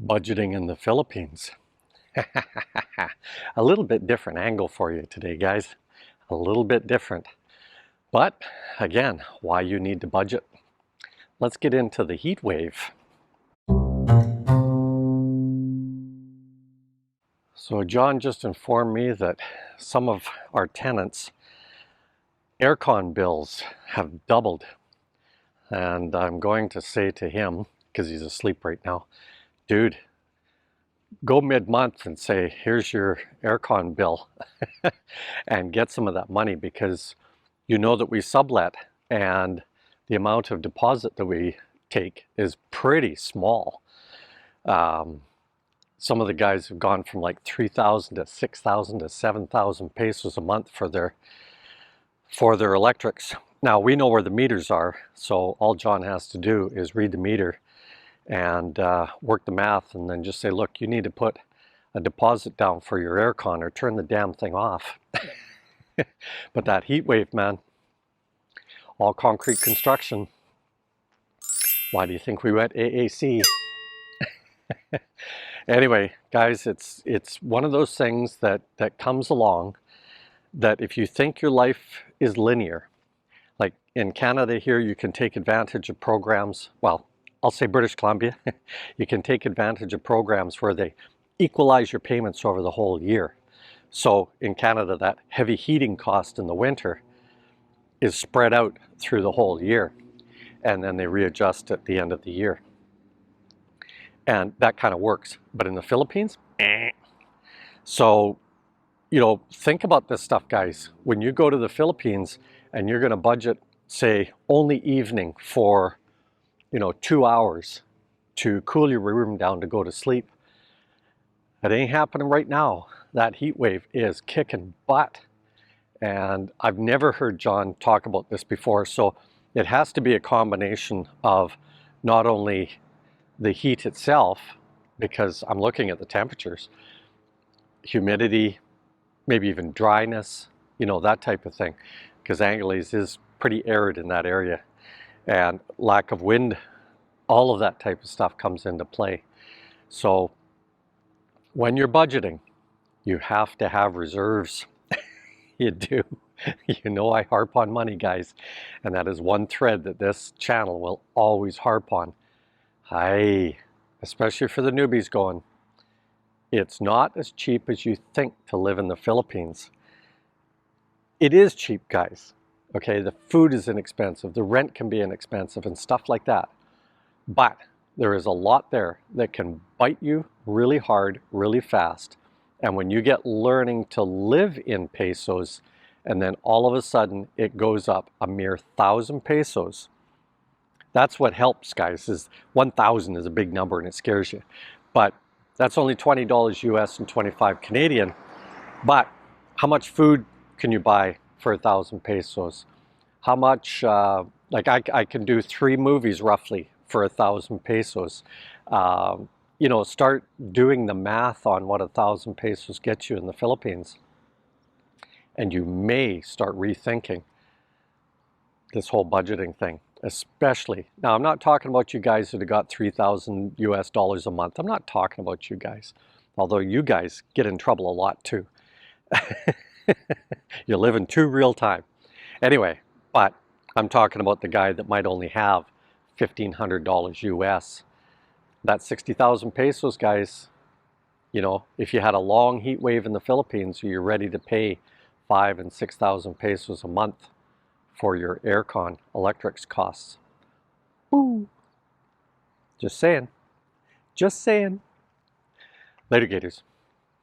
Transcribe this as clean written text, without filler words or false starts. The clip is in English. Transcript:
Budgeting in the Philippines. A little bit different angle for you today, guys. A little bit different. But again, why you need to budget. Let's get into the heat wave. So John just informed me that some of our tenants' aircon bills have doubled. And I'm going to say to him, because he's asleep right now, dude, go mid-month and say, here's your aircon bill and get some of that money, because you know that we sublet and the amount of deposit that we take is pretty small. Some of the guys have gone from like 3,000 to 6,000 to 7,000 pesos a month for their electrics. Now we know where the meters are, so all John has to do is read the meter and work the math, and then just say, look, you need to put a deposit down for your aircon or turn the damn thing off. But that heat wave, man, all concrete construction. Why do you think we went AAC? Anyway, guys, it's one of those things that comes along that if you think your life is linear, like in Canada here, you can take advantage of programs, well, I'll say British Columbia, you can take advantage of programs where they equalize your payments over the whole year. So in Canada, that heavy heating cost in the winter is spread out through the whole year, and then they readjust at the end of the year. And that kind of works. But in the Philippines, So, think about this stuff, guys. When you go to the Philippines and you're going to budget, say, only evening for 2 hours to cool your room down to go to sleep, that ain't happening right now. That heat wave is kicking butt. And I've never heard John talk about this before, so it has to be a combination of not only the heat itself, because I'm looking at the temperatures, humidity, maybe even dryness, that type of thing, because Angeles is pretty arid in that area, and lack of wind, all of that type of stuff comes into play. So when you're budgeting, you have to have reserves. You do. I harp on money, guys, and that is one thread that this channel will always harp on. Especially for the newbies going, it's not as cheap as you think to live in the Philippines. It is cheap, guys. Okay, the food is inexpensive, the rent can be inexpensive and stuff like that. But there is a lot there that can bite you really hard, really fast. And when you get learning to live in pesos, and then all of a sudden it goes up a mere 1,000 pesos, that's what helps, guys. Is 1,000 is a big number and it scares you. But that's only $20 US and 25 Canadian. But how much food can you buy for 1,000 pesos? How much, I can do 3 movies roughly for 1,000 pesos. Start doing the math on what 1,000 pesos gets you in the Philippines. And you may start rethinking this whole budgeting thing, especially. Now, I'm not talking about you guys that have got 3,000 US dollars a month. I'm not talking about you guys, although you guys get in trouble a lot too. You live in too real time. Anyway, but I'm talking about the guy that might only have $1,500 US. That's 60,000 pesos, guys. If you had a long heat wave in the Philippines, you're ready to pay 5,000 and 6,000 pesos a month for your aircon electrics costs. Woo! Just saying. Just saying. Later, Gators.